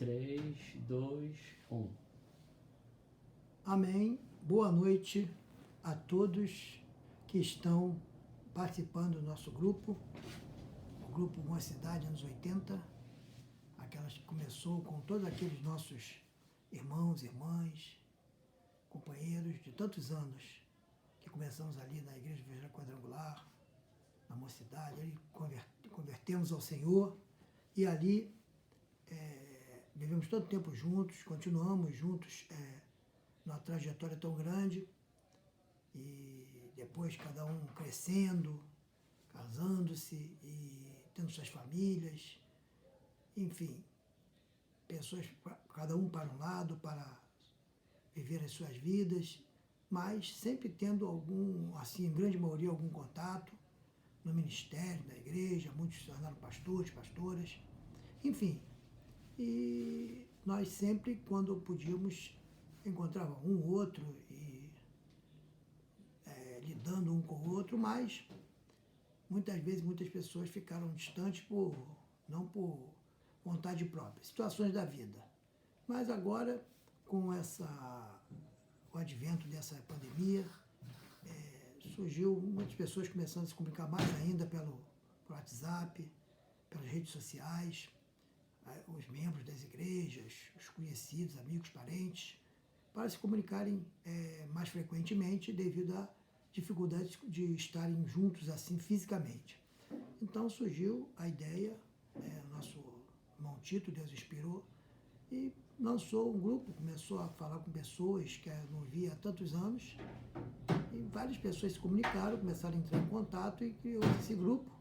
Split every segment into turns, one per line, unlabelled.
3, 2, 1.
Amém. Boa noite a todos que estão participando do nosso grupo, o grupo Uma Cidade, anos 80, aquelas que começou com todos aqueles nossos irmãos, irmãs, companheiros de tantos anos, que começamos ali na Igreja Evangélica Quadrangular, na Mocidade, ali convertemos ao Senhor e ali vivemos tanto tempo juntos, continuamos juntos numa trajetória tão grande e depois cada um crescendo, casando-se e tendo suas famílias, enfim, pessoas, cada um para um lado, para viver as suas vidas, mas sempre tendo algum, assim, em grande maioria, algum contato no ministério, na igreja, muitos se tornaram pastores, pastoras, enfim. E nós sempre, quando podíamos, encontrava um ou outro e lidando um com o outro, mas muitas vezes muitas pessoas ficaram distantes não por vontade própria, situações da vida. Mas agora, com o advento dessa pandemia, surgiu muitas pessoas começando a se comunicar mais ainda pelo WhatsApp, pelas redes sociais, os membros das igrejas, os conhecidos, amigos, parentes, para se comunicarem mais frequentemente devido à dificuldade de estarem juntos assim fisicamente. Então surgiu a ideia, o nosso irmão Tito, Deus inspirou, e lançou um grupo, começou a falar com pessoas que não via há tantos anos, e várias pessoas se comunicaram, começaram a entrar em contato e criou esse grupo,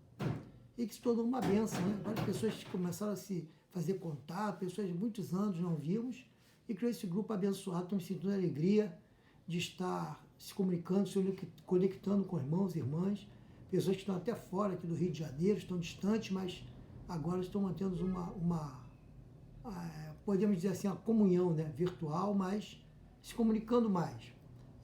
e que se tornou uma bênção, né? Várias pessoas começaram a se fazer contato, pessoas de muitos anos não víamos, e criou esse grupo abençoado. Estamos sentindo a alegria de estar se comunicando, se conectando com irmãos e irmãs, pessoas que estão até fora aqui do Rio de Janeiro, estão distantes, mas agora estão mantendo podemos dizer assim, uma comunhão, né, virtual, mas se comunicando mais.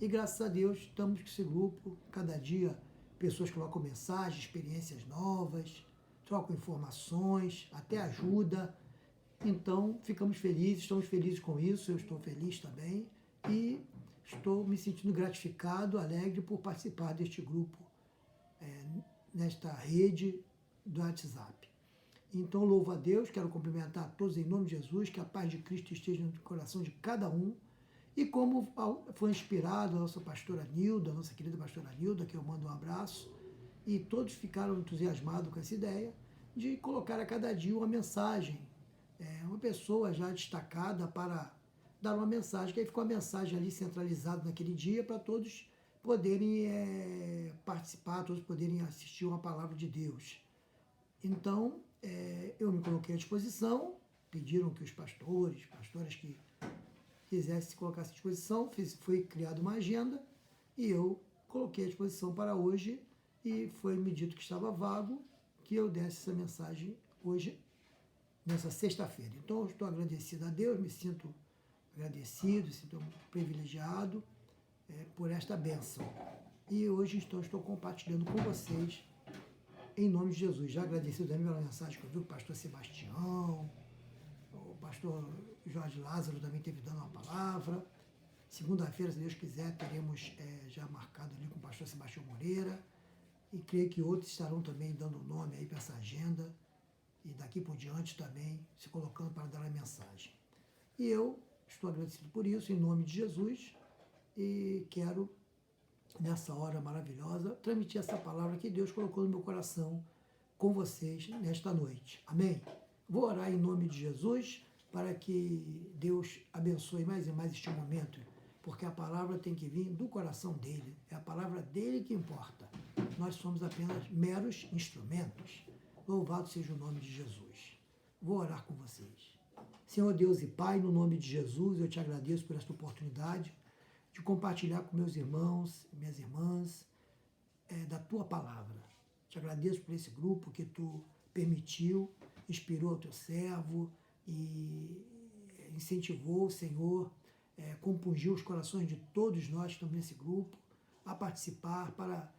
E graças a Deus estamos com esse grupo, cada dia pessoas colocam mensagens, experiências novas, trocam informações, até ajuda. Então ficamos felizes, estamos felizes com isso, eu estou feliz também e estou me sentindo gratificado, alegre por participar deste grupo, nesta rede do WhatsApp. Então, louvo a Deus, quero cumprimentar a todos em nome de Jesus, que a paz de Cristo esteja no coração de cada um. E como foi inspirado a nossa pastora Nilda, a nossa querida pastora Nilda, que eu mando um abraço, e todos ficaram entusiasmados com essa ideia de colocar a cada dia uma mensagem, uma pessoa já destacada para dar uma mensagem, que aí ficou a mensagem ali centralizada naquele dia para todos poderem participar, todos poderem assistir uma palavra de Deus. Então, eu me coloquei à disposição, pediram que os pastoras que quisessem se colocar à disposição, foi criada uma agenda e eu coloquei à disposição para hoje e foi me dito que estava vago, que eu desse essa mensagem hoje, nessa sexta-feira. Então, eu estou agradecido a Deus, me sinto agradecido, sinto privilegiado por esta bênção. E hoje então, estou compartilhando com vocês em nome de Jesus. Já agradecido também pela mensagem que eu vi, o pastor Sebastião, o pastor Jorge Lázaro também esteve dando uma palavra. Segunda-feira, se Deus quiser, teremos já marcado ali com o pastor Sebastião Moreira, e creio que outros estarão também dando nome aí para essa agenda, e daqui por diante também se colocando para dar a mensagem. E eu estou agradecido por isso, em nome de Jesus, e quero, nessa hora maravilhosa, transmitir essa palavra que Deus colocou no meu coração com vocês nesta noite. Amém? Vou orar em nome de Jesus para que Deus abençoe mais e mais este momento, porque a palavra tem que vir do coração dele, é a palavra dele que importa. Nós somos apenas meros instrumentos. Louvado seja o nome de Jesus. Vou orar com vocês. Senhor Deus e Pai, no nome de Jesus, eu te agradeço por esta oportunidade de compartilhar com meus irmãos e minhas irmãs da tua palavra. Te agradeço por esse grupo que tu permitiu, inspirou o teu servo e incentivou, Senhor, compungiu os corações de todos nós que estamos nesse grupo a participar para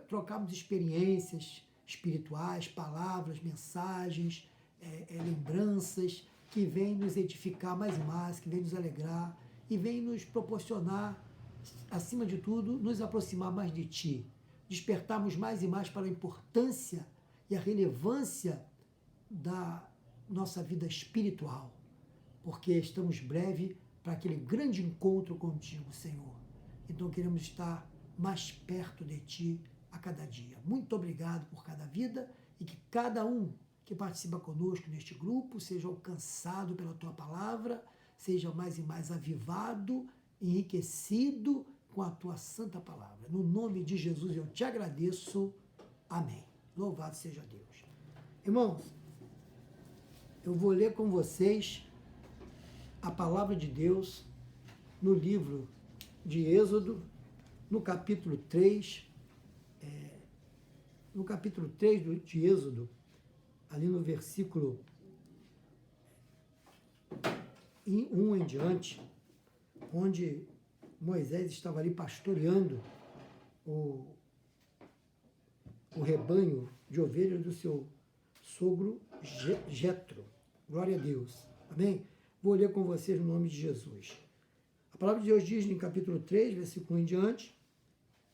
trocarmos experiências espirituais, palavras, mensagens, lembranças, que vem nos edificar mais e mais, que vem nos alegrar e vem nos proporcionar, acima de tudo, nos aproximar mais de Ti, despertarmos mais e mais para a importância e a relevância da nossa vida espiritual, porque estamos breve para aquele grande encontro contigo, Senhor. Então queremos estar mais perto de Ti a cada dia. Muito obrigado por cada vida e que cada um que participa conosco neste grupo seja alcançado pela Tua palavra, seja mais e mais avivado, enriquecido com a Tua santa palavra. No nome de Jesus eu te agradeço. Amém. Louvado seja Deus. Irmãos, eu vou ler com vocês a palavra de Deus no livro de Êxodo, no capítulo 3, de Êxodo, ali no versículo 1 em diante, onde Moisés estava ali pastoreando o rebanho de ovelhas do seu sogro Jetro. Glória a Deus. Amém? Vou ler com vocês no nome de Jesus. A palavra de Deus diz em capítulo 3, versículo 1 em diante,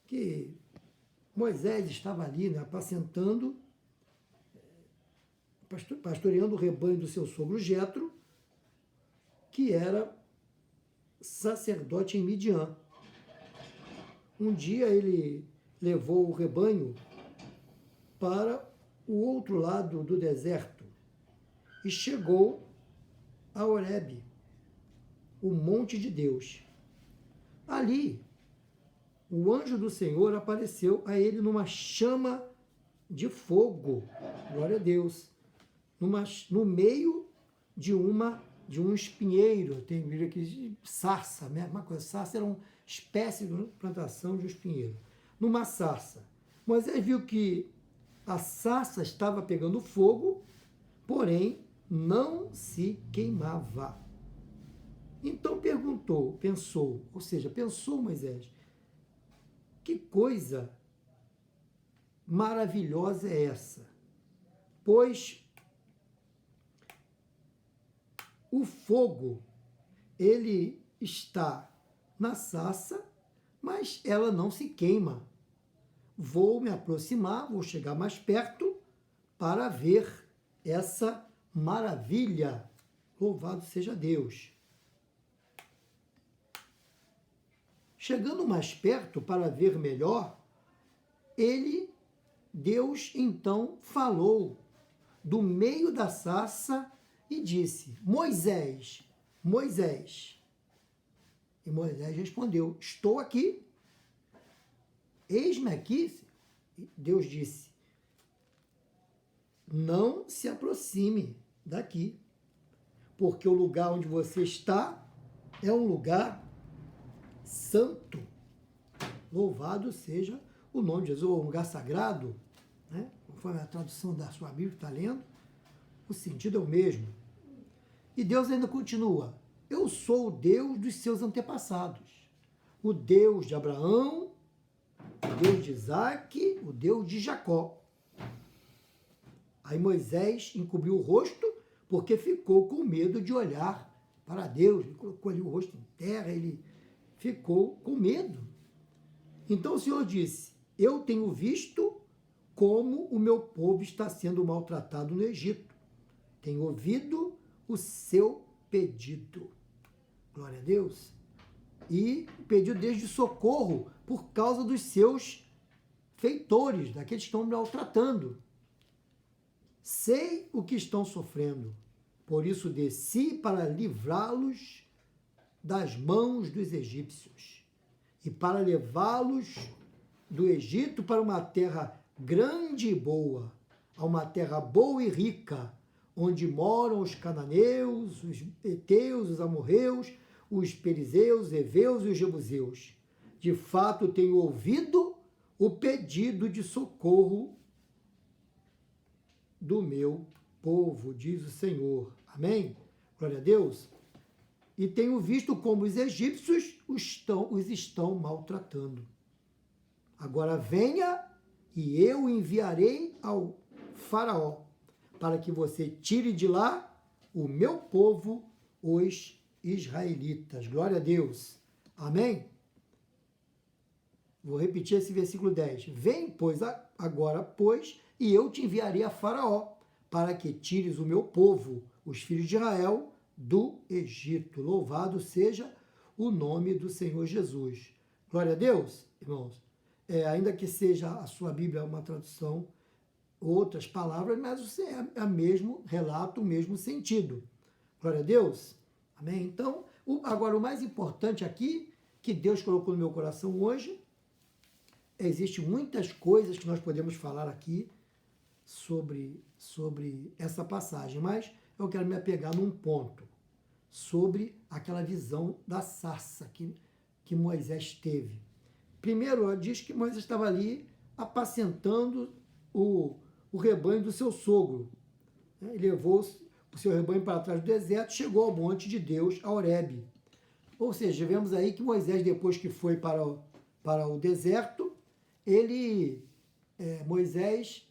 que Moisés estava ali, né, apacentando, pastoreando o rebanho do seu sogro Jetro, que era sacerdote em Midian. Um dia ele levou o rebanho para o outro lado do deserto e chegou a Horebe, o monte de Deus. Ali, o anjo do Senhor apareceu a ele numa chama de fogo, glória a Deus, no meio de um espinheiro. Tem Bíblia aqui, sarça, a mesma coisa. Sarça era uma espécie de plantação de um espinheiro. Numa sarça. Moisés viu que a sarça estava pegando fogo, porém não se queimava. Então pensou Moisés, que coisa maravilhosa é essa? Pois o fogo, ele está na sarça, mas ela não se queima. Vou me aproximar, vou chegar mais perto para ver essa maravilha. Louvado seja Deus. Chegando mais perto para ver melhor, Deus então falou do meio da sarça e disse: Moisés, Moisés. E Moisés respondeu: estou aqui. Eis-me aqui. Deus disse: não se aproxime daqui, porque o lugar onde você está é um lugar santo. Louvado seja o nome de Jesus, um lugar sagrado, né? Conforme a tradução da sua Bíblia está lendo, o sentido é o mesmo. E Deus ainda continua: eu sou o Deus dos seus antepassados, o Deus de Abraão, o Deus de Isaac, o Deus de Jacó. Aí Moisés encobriu o rosto porque ficou com medo de olhar para Deus. Ele colocou ali o rosto em terra, ele ficou com medo. Então o Senhor disse: eu tenho visto como o meu povo está sendo maltratado no Egito. Tenho ouvido o seu pedido. Glória a Deus. E pediu desde socorro por causa dos seus feitores, daqueles que estão maltratando. Sei o que estão sofrendo, por isso desci para livrá-los das mãos dos egípcios e para levá-los do Egito para uma terra grande e boa, a uma terra boa e rica, onde moram os cananeus, os heteus, os amorreus, os perizeus, os heveus e os jebuseus. De fato, tenho ouvido o pedido de socorro do meu povo, diz o Senhor. Amém? Glória a Deus. E tenho visto como os egípcios os estão maltratando. Agora venha e eu enviarei ao faraó, para que você tire de lá o meu povo, os israelitas. Glória a Deus. Amém? Vou repetir esse versículo 10. Vem, pois, agora, pois, e eu te enviarei a Faraó, para que tires o meu povo, os filhos de Israel, do Egito. Louvado seja o nome do Senhor Jesus. Glória a Deus, irmãos. Ainda que seja a sua Bíblia uma tradução, outras palavras, mas é o mesmo relato, o mesmo sentido. Glória a Deus. Amém? Então, agora o mais importante aqui, que Deus colocou no meu coração hoje, existem muitas coisas que nós podemos falar aqui sobre essa passagem, mas eu quero me apegar num ponto, sobre aquela visão da sarça que Moisés teve. Primeiro, diz que Moisés estava ali apacentando o rebanho do seu sogro. Ele levou o seu rebanho para trás do deserto, chegou ao monte de Deus, a Horebe. Ou seja, vemos aí que Moisés, depois que foi para o deserto, Moisés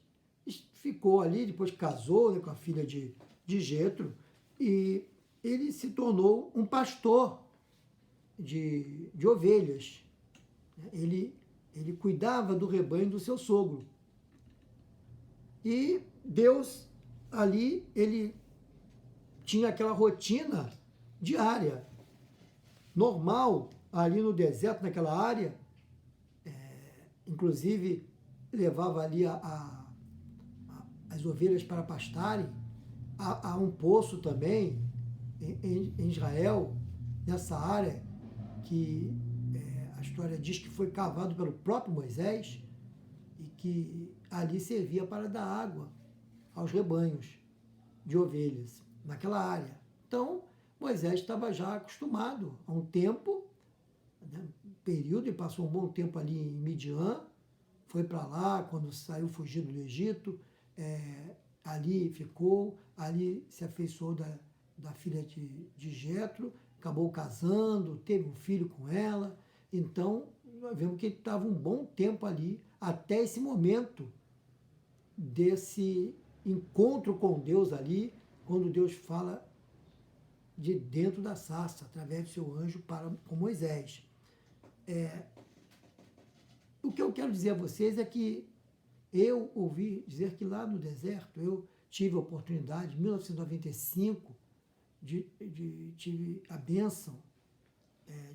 ficou ali, depois casou, né, com a filha de Jetro, e ele se tornou um pastor de ovelhas. Ele cuidava do rebanho do seu sogro. E Deus ali, ele tinha aquela rotina diária, normal, ali no deserto, naquela área. Inclusive, levava ali as ovelhas para pastarem. Há um poço também em Israel, nessa área, que a história diz que foi cavado pelo próprio Moisés e que ali servia para dar água aos rebanhos de ovelhas, naquela área. Então, Moisés estava já acostumado a um tempo, né, período, e passou um bom tempo ali em Midian, foi para lá, quando saiu fugindo do Egito, ali ficou, ali se afeiçoou da filha de Jetro, acabou casando, teve um filho com ela. Então, nós vemos que ele estava um bom tempo ali, até esse momento desse encontro com Deus ali, quando Deus fala de dentro da sarça, através do seu anjo com Moisés. O que eu quero dizer a vocês é que eu ouvi dizer que lá no deserto, eu tive a oportunidade, em 1995, tive a bênção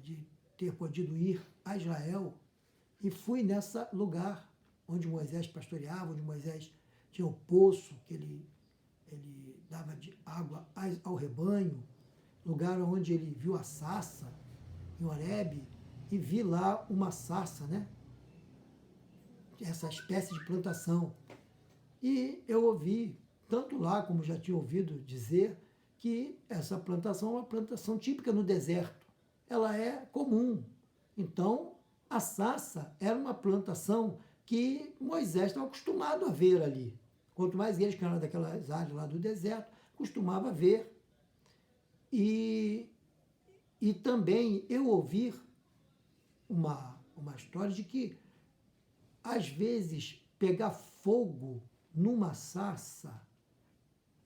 de ter podido ir a Israel, e fui nesse lugar onde Moisés pastoreava, onde Moisés tinha o poço, que ele dava de água ao rebanho, lugar onde ele viu a sarça, em Horebe, e vi lá uma sarça, né? Essa espécie de plantação. E eu ouvi, tanto lá como já tinha ouvido dizer, que essa plantação é uma plantação típica no deserto. Ela é comum. Então, a sarça era uma plantação que Moisés estava acostumado a ver ali. Quanto mais eles que eram daquelas áreas lá do deserto, costumava ver. E também eu ouvi uma história de que, às vezes, pegar fogo numa sarça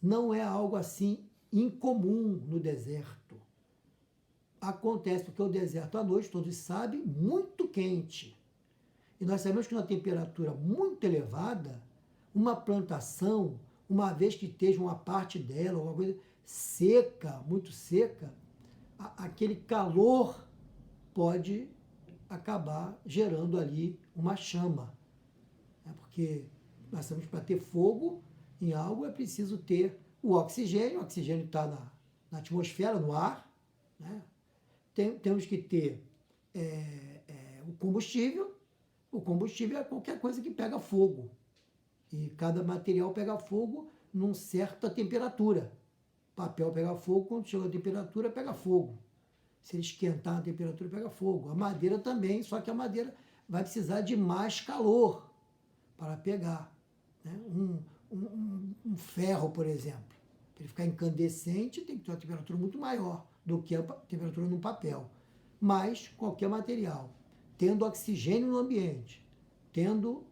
não é algo assim incomum no deserto. Acontece porque o deserto à noite, todos sabem, muito quente. E nós sabemos que na temperatura muito elevada, uma plantação, uma vez que esteja uma parte dela, uma coisa seca, muito seca, aquele calor pode acabar gerando ali uma chama. Porque nós sabemos que para ter fogo em algo é preciso ter o oxigênio está na atmosfera, no ar, né? Temos que ter o combustível é qualquer coisa que pega fogo, e cada material pega fogo numa certa temperatura. Papel pega fogo, quando chega a temperatura pega fogo. Se ele esquentar a temperatura pega fogo. A madeira também, só que a madeira vai precisar de mais calor para pegar, né? Um ferro, por exemplo, para ele ficar incandescente, tem que ter uma temperatura muito maior do que a temperatura no papel. Mas qualquer material, tendo oxigênio no ambiente, tendo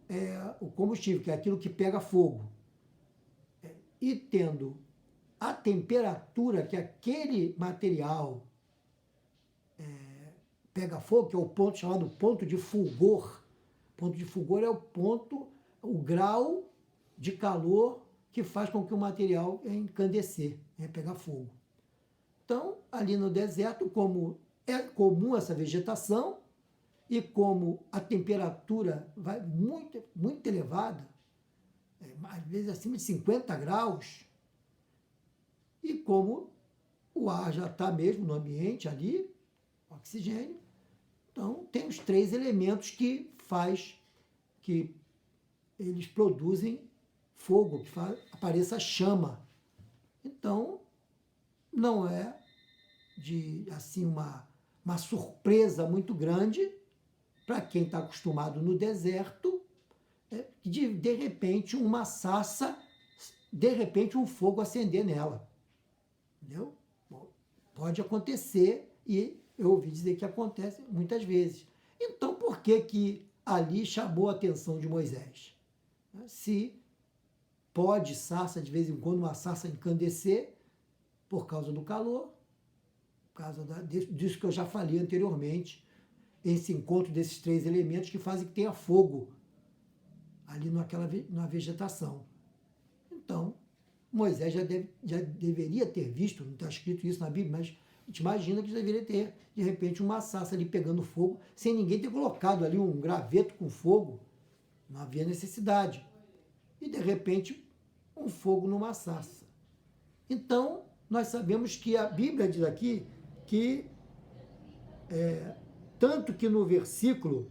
o combustível, que é aquilo que pega fogo, e tendo a temperatura que aquele material pega fogo, que é o ponto chamado ponto de fulgor. Ponto de fulgor é o grau de calor que faz com que o material encandecer, pegar fogo. Então, ali no deserto, como é comum essa vegetação e como a temperatura vai muito, muito elevada, às vezes acima de 50 graus, e como o ar já está mesmo no ambiente ali, oxigênio, então tem os 3 elementos que faz que eles produzem fogo, que apareça chama. Então, não é assim uma surpresa muito grande para quem está acostumado no deserto, de repente uma sarça, de repente um fogo acender nela. Entendeu? Bom, pode acontecer e eu ouvi dizer que acontece muitas vezes. Então, por que ali chamou a atenção de Moisés? Se pode sarça, de vez em quando, uma sarça encandecer por causa do calor, por causa disso que eu já falei anteriormente, esse encontro desses 3 elementos que fazem que tenha fogo ali na vegetação. Então, Moisés já deveria ter visto, não está escrito isso na Bíblia, mas a gente imagina que já deveria ter, de repente, uma sarça ali pegando fogo, sem ninguém ter colocado ali um graveto com fogo. Não havia necessidade. E, de repente, um fogo numa sarça. Então, nós sabemos que a Bíblia diz aqui que, tanto que no versículo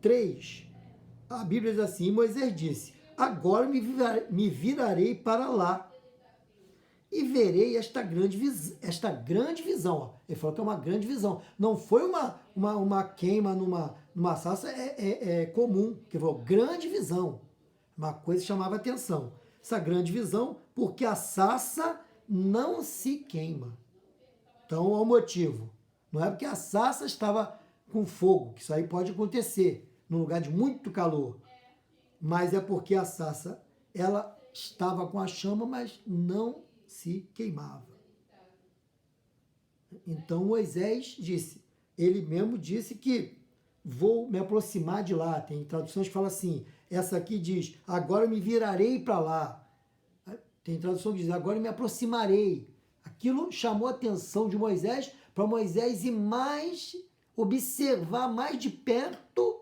3, a Bíblia diz assim: Moisés disse, agora me virarei para lá e verei esta grande visão. Ó. Ele falou que é uma grande visão. Não foi uma queima numa sarça comum, que foi uma grande visão. Uma coisa que chamava atenção. Essa grande visão, porque a sarça não se queima. Então, é o motivo. Não é porque a sarça estava com fogo, que isso aí pode acontecer num lugar de muito calor. Mas é porque a sarça, ela estava com a chama, mas não se queimava. Então Moisés disse, ele mesmo disse que vou me aproximar de lá. Tem traduções que falam assim, essa aqui diz, agora me virarei para lá. Tem tradução que diz, agora me aproximarei. Aquilo chamou a atenção de Moisés, para Moisés ir mais, observar mais de perto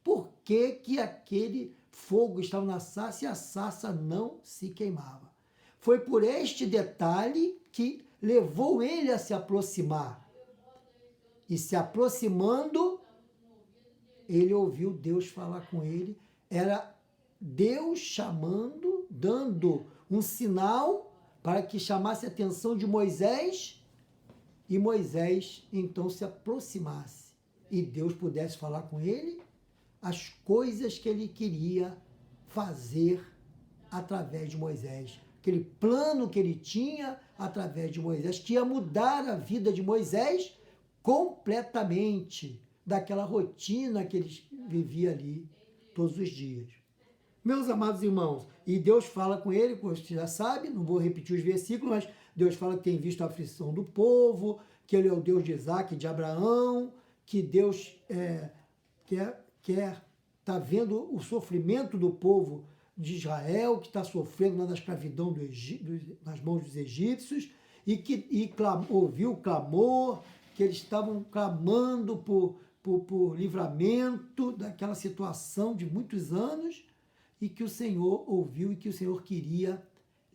por que aquele fogo estava na sarça e a sarça não se queimava. Foi por este detalhe que levou ele a se aproximar. E se aproximando, ele ouviu Deus falar com ele. Era Deus chamando, dando um sinal para que chamasse a atenção de Moisés e Moisés então se aproximasse e Deus pudesse falar com ele as coisas que ele queria fazer através de Moisés. Aquele plano que ele tinha através de Moisés, que ia mudar a vida de Moisés completamente daquela rotina que ele vivia ali todos os dias. Meus amados irmãos, e Deus fala com ele, como você já sabe, não vou repetir os versículos, mas Deus fala que tem visto a aflição do povo, que ele é o Deus de Isaac e de Abraão, que Deus está vendo o sofrimento do povo de Israel, que está sofrendo lá na escravidão nas mãos dos egípcios, e ouviu o clamor, que eles estavam clamando por livramento daquela situação de muitos anos, e que o Senhor ouviu e que o Senhor queria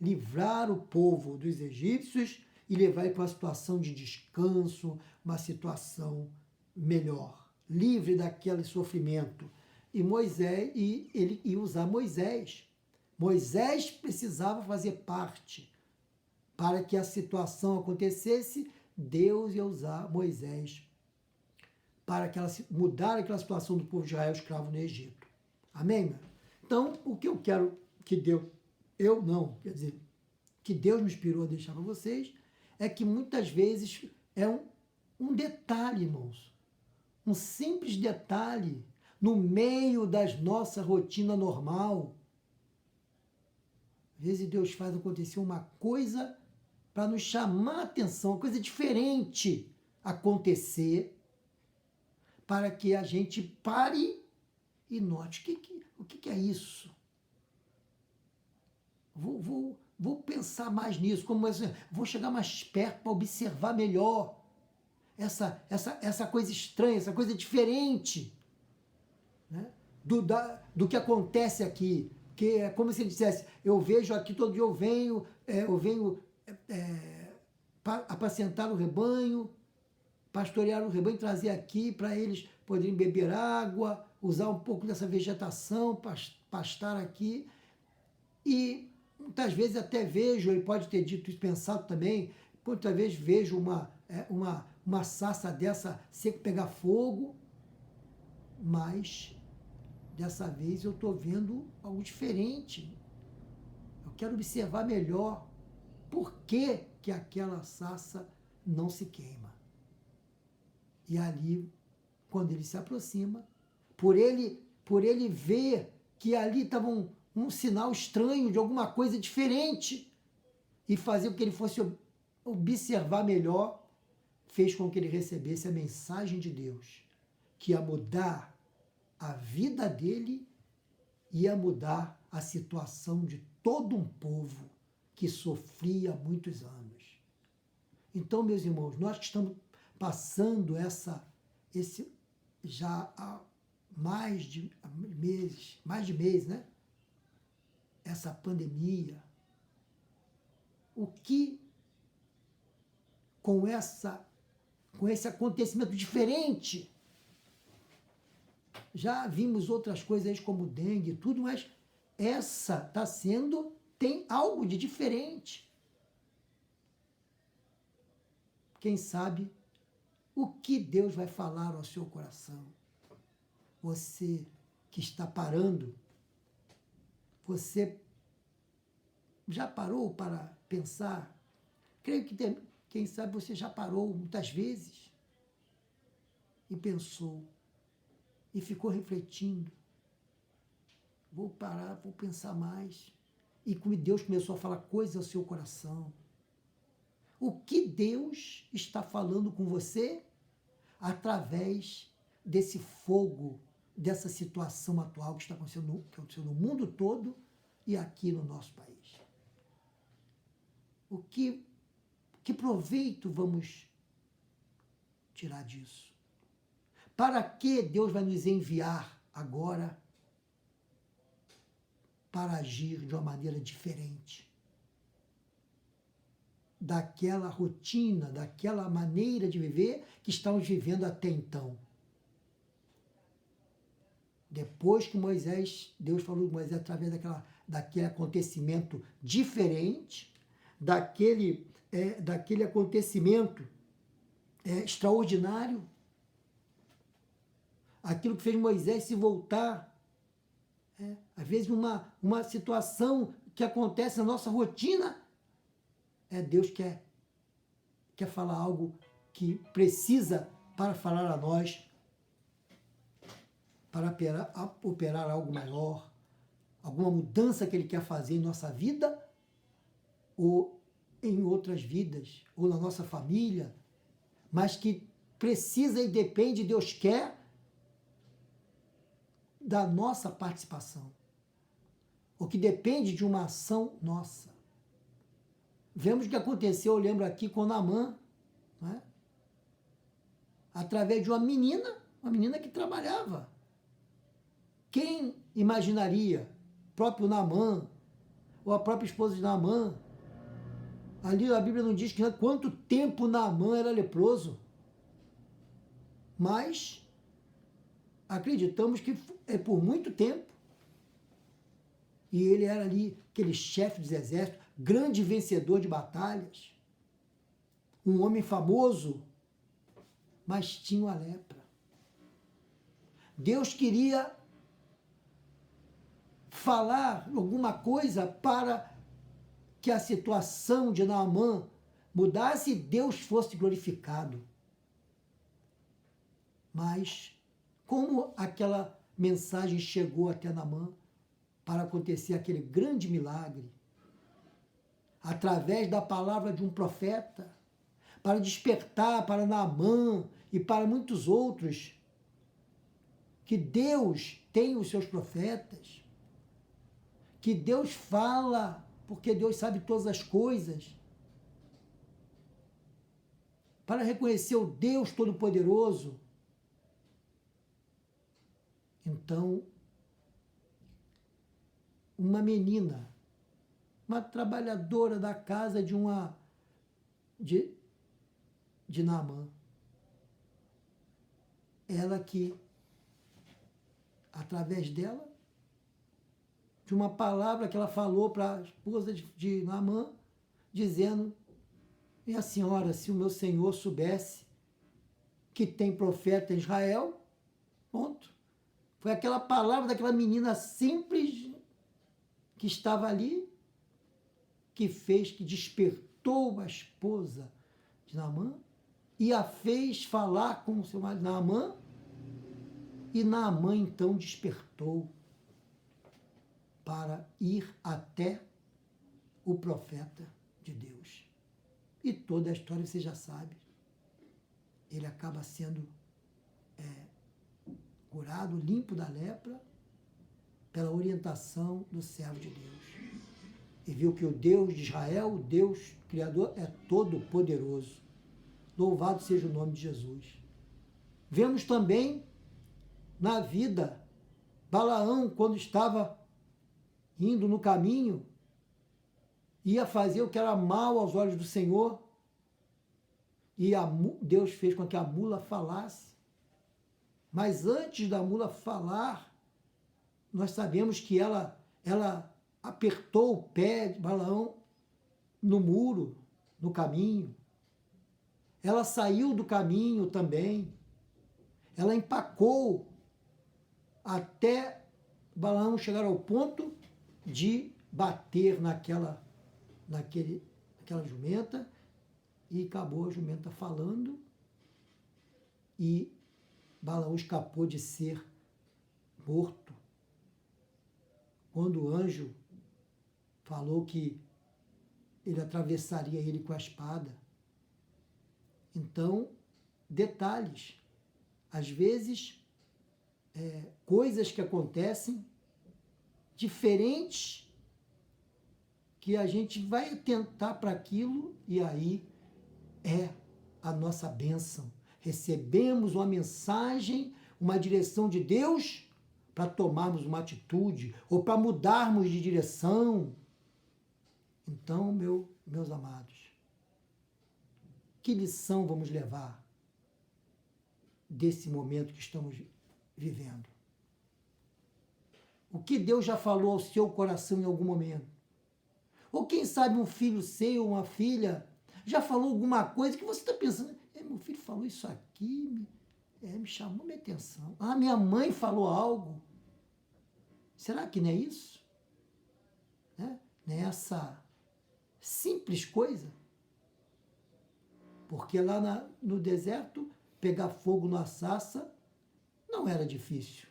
livrar o povo dos egípcios e levar ele para uma situação de descanso, uma situação melhor, livre daquele sofrimento. E Moisés, e ele ia usar Moisés. Moisés precisava fazer parte. Para que a situação acontecesse, Deus ia usar Moisés para mudar aquela situação do povo de Israel escravo no Egito. Amém, meu? Então, o que eu quero que Deus me inspirou a deixar para vocês, é que muitas vezes é um detalhe, irmãos. Um simples detalhe no meio da nossa rotina normal, Às vezes Deus faz acontecer uma coisa para nos chamar a atenção, uma coisa diferente acontecer, para que a gente pare e note o que é isso. Vou pensar mais nisso, como assim, vou chegar mais perto para observar melhor essa coisa estranha, essa coisa diferente, né? do que acontece aqui. Que é como se ele dissesse, eu vejo aqui, todo dia eu venho apacentar o rebanho, pastorear o rebanho, trazer aqui para eles poderem beber água, usar um pouco dessa vegetação, pastar aqui. E muitas vezes até vejo, ele pode ter dito isso, pensado também, muitas vezes vejo uma sarça dessa pegar fogo, mas dessa vez eu estou vendo algo diferente. Eu quero observar melhor por que aquela sarça não se queima. E ali, quando ele se aproxima, por ele ver que ali estava um sinal estranho de alguma coisa diferente e fazer com que ele fosse observar melhor, fez com que ele recebesse a mensagem de Deus, que ia mudar a vida dele, ia mudar a situação de todo um povo que sofria há muitos anos. Então, meus irmãos, nós que estamos passando esse já há mais de mês, né? Essa pandemia, o que com esse acontecimento diferente, já vimos outras coisas aí como dengue e tudo, mas essa tem algo de diferente. Quem sabe o que Deus vai falar ao seu coração? Você que está parando, você já parou para pensar? Creio que quem sabe você já parou muitas vezes e pensou e ficou refletindo. Vou parar, vou pensar mais. E como Deus começou a falar coisas ao seu coração. O que Deus está falando com você através desse fogo, dessa situação atual que está acontecendo no mundo todo e aqui no nosso país. Que proveito vamos tirar disso? Para que Deus vai nos enviar agora para agir de uma maneira diferente daquela rotina, daquela maneira de viver que estamos vivendo até então? Depois que Deus falou com Moisés através daquele acontecimento diferente, daquele acontecimento extraordinário, aquilo que fez Moisés se voltar, às vezes uma situação que acontece na nossa rotina, Deus quer falar algo que precisa para falar a nós, para operar algo maior, alguma mudança que Ele quer fazer em nossa vida ou em outras vidas, ou na nossa família, mas que precisa e depende, Deus quer, da nossa participação, o que depende de uma ação nossa. Vemos o que aconteceu, eu lembro aqui com Naamã, né? Através de uma menina que trabalhava. Quem imaginaria? O próprio Naamã, ou a própria esposa de Naamã. Ali a Bíblia não diz quanto tempo Naamã era leproso, mas acreditamos que é por muito tempo. E ele era ali aquele chefe dos exércitos, grande vencedor de batalhas, um homem famoso, mas tinha uma lepra. Deus queria falar alguma coisa para que a situação de Naamã mudasse e Deus fosse glorificado. Mas como aquela mensagem chegou até Naamã para acontecer aquele grande milagre, através da palavra de um profeta, para despertar para Naamã e para muitos outros, que Deus tem os seus profetas, que Deus fala, porque Deus sabe todas as coisas, para reconhecer o Deus Todo-Poderoso. Então, uma menina, uma trabalhadora da casa de Naamã, ela que, através dela, de uma palavra que ela falou para a esposa de Naamã, dizendo: minha senhora, se o meu senhor soubesse que tem profeta em Israel, ponto. Foi aquela palavra daquela menina simples que estava ali, que fez, que despertou a esposa de Naamã e a fez falar com o seu marido Naamã, e Naamã então despertou para ir até o profeta de Deus. E toda a história você já sabe. Ele acaba sendo curado, limpo da lepra, pela orientação do servo de Deus. E viu que o Deus de Israel, o Deus Criador, é todo poderoso. Louvado seja o nome de Jesus. Vemos também na vida Balaão, quando estava indo no caminho, ia fazer o que era mal aos olhos do Senhor, e Deus fez com que a mula falasse. Mas antes da mula falar, nós sabemos que ela apertou o pé de Balaão no muro, no caminho. Ela saiu do caminho também. Ela empacou até Balaão chegar ao ponto de bater naquela jumenta, e acabou a jumenta falando, e Balaão escapou de ser morto. Quando o anjo falou que ele atravessaria ele com a espada. Então, detalhes. Às vezes, coisas que acontecem diferentes, que a gente vai atentar para aquilo, e aí é a nossa bênção. Recebemos uma mensagem, uma direção de Deus para tomarmos uma atitude ou para mudarmos de direção. Então, meus amados, que lição vamos levar desse momento que estamos vivendo? O que Deus já falou ao seu coração em algum momento? Ou quem sabe um filho seu, uma filha, já falou alguma coisa que você está pensando: meu filho falou isso aqui, me chamou minha atenção. Minha mãe falou algo. Será que não é isso? Não é essa simples coisa? Porque lá no deserto, pegar fogo na sarça não era difícil.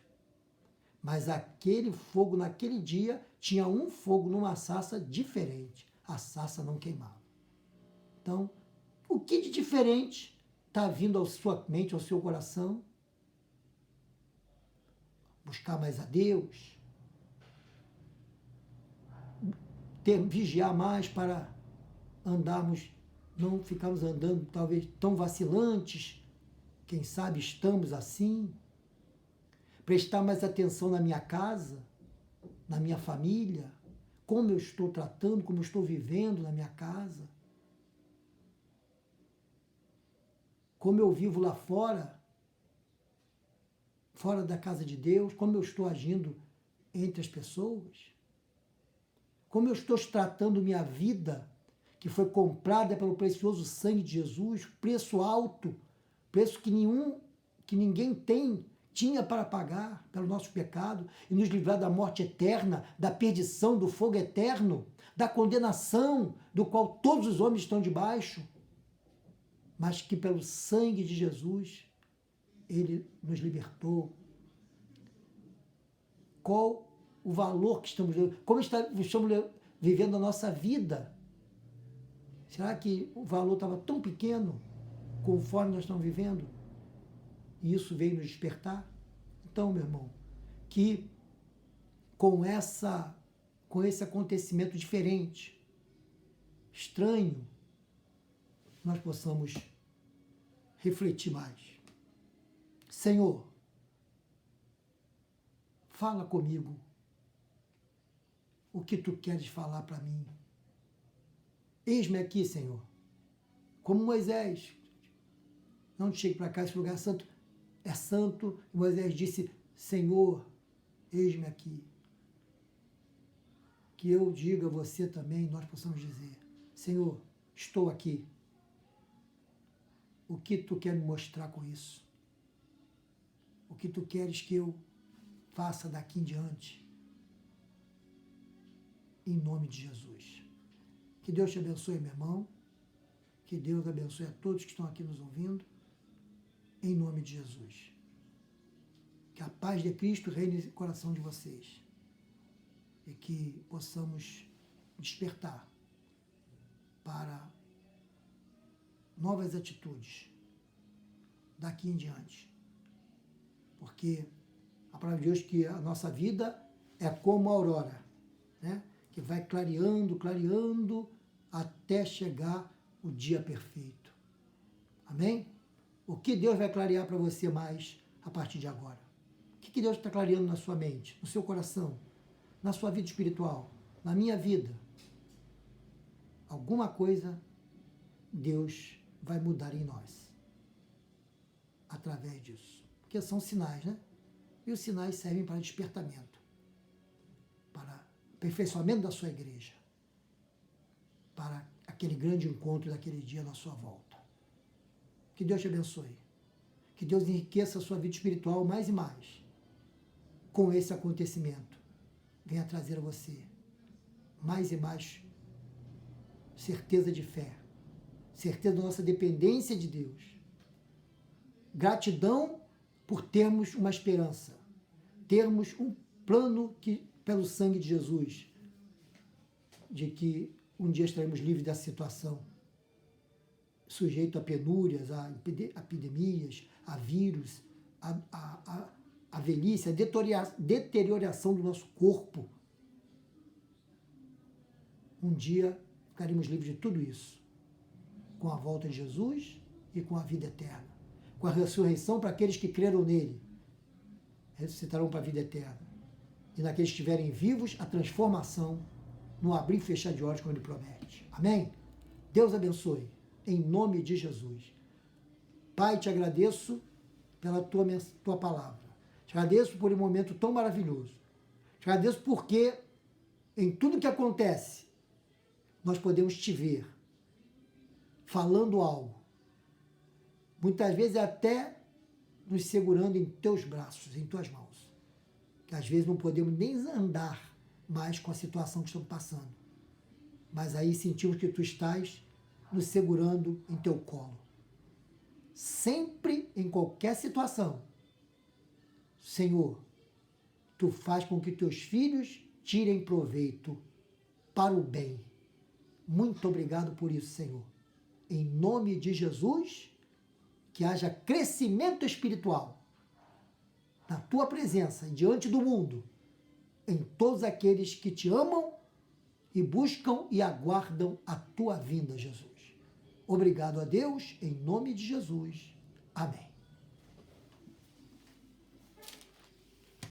Mas aquele fogo, naquele dia, tinha um fogo numa sarça diferente. A sarça não queimava. Então, o que de diferente está vindo à sua mente, ao seu coração? Buscar mais a Deus. Vigiar mais para andarmos, não ficarmos andando talvez tão vacilantes. Quem sabe estamos assim. Prestar mais atenção na minha casa, na minha família, como eu estou tratando, como eu estou vivendo na minha casa. Como eu vivo lá fora da casa de Deus, como eu estou agindo entre as pessoas. Como eu estou tratando minha vida, que foi comprada pelo precioso sangue de Jesus, preço alto, preço que ninguém tinha para pagar pelo nosso pecado e nos livrar da morte eterna, da perdição, do fogo eterno, da condenação do qual todos os homens estão debaixo, mas que pelo sangue de Jesus ele nos libertou. Qual o valor que estamos vivendo? Como estamos vivendo a nossa vida? Será que o valor estava tão pequeno conforme nós estamos vivendo? E isso veio nos despertar? Então, meu irmão, que com esse acontecimento diferente, estranho, nós possamos refletir mais. Senhor, fala comigo o que tu queres falar para mim. Eis-me aqui, Senhor. Como Moisés, não te chegue para cá, esse lugar santo é santo. E Moisés disse, Senhor, eis-me aqui. Que eu diga a você também, nós possamos dizer, Senhor, estou aqui. O que tu quer me mostrar com isso? O que tu queres que eu faça daqui em diante? Em nome de Jesus. Que Deus te abençoe, meu irmão. Que Deus abençoe a todos que estão aqui nos ouvindo. Em nome de Jesus. Que a paz de Cristo reine no coração de vocês. E que possamos despertar para novas atitudes daqui em diante. Porque a palavra de Deus diz que a nossa vida é como a aurora, né? Que vai clareando, clareando, até chegar o dia perfeito. Amém? O que Deus vai clarear para você mais a partir de agora? O que Deus está clareando na sua mente, no seu coração, na sua vida espiritual, na minha vida? Alguma coisa Deus vai mudar em nós através disso. Porque são sinais, né? E os sinais servem para despertamento, para aperfeiçoamento da sua igreja, para aquele grande encontro daquele dia na sua volta. Que Deus te abençoe. Que Deus enriqueça a sua vida espiritual mais e mais com esse acontecimento. Venha trazer a você mais e mais certeza de fé, certeza da nossa dependência de Deus. Gratidão por termos uma esperança, termos um plano que, pelo sangue de Jesus, de que um dia estaremos livres dessa situação, sujeito a penúrias, a epidemias, a vírus, a velhice, a deterioração do nosso corpo. Um dia ficaremos livres de tudo isso, com a volta de Jesus e com a vida eterna, com a ressurreição para aqueles que creram nele, ressuscitarão para a vida eterna. E naqueles que estiverem vivos, a transformação no abrir e fechar de olhos, como ele promete. Amém? Deus abençoe, em nome de Jesus. Pai, te agradeço pela tua palavra. Te agradeço por um momento tão maravilhoso. Te agradeço porque em tudo que acontece, nós podemos te ver falando algo. Muitas vezes até nos segurando em teus braços, em tuas mãos. Que às vezes não podemos nem andar mais com a situação que estamos passando. Mas aí sentimos que tu estás nos segurando em teu colo. Sempre, em qualquer situação, Senhor, tu faz com que teus filhos tirem proveito para o bem. Muito obrigado por isso, Senhor. Em nome de Jesus, que haja crescimento espiritual na tua presença e diante do mundo, em todos aqueles que te amam e buscam e aguardam a tua vinda, Jesus. Obrigado a Deus, em nome de Jesus. Amém.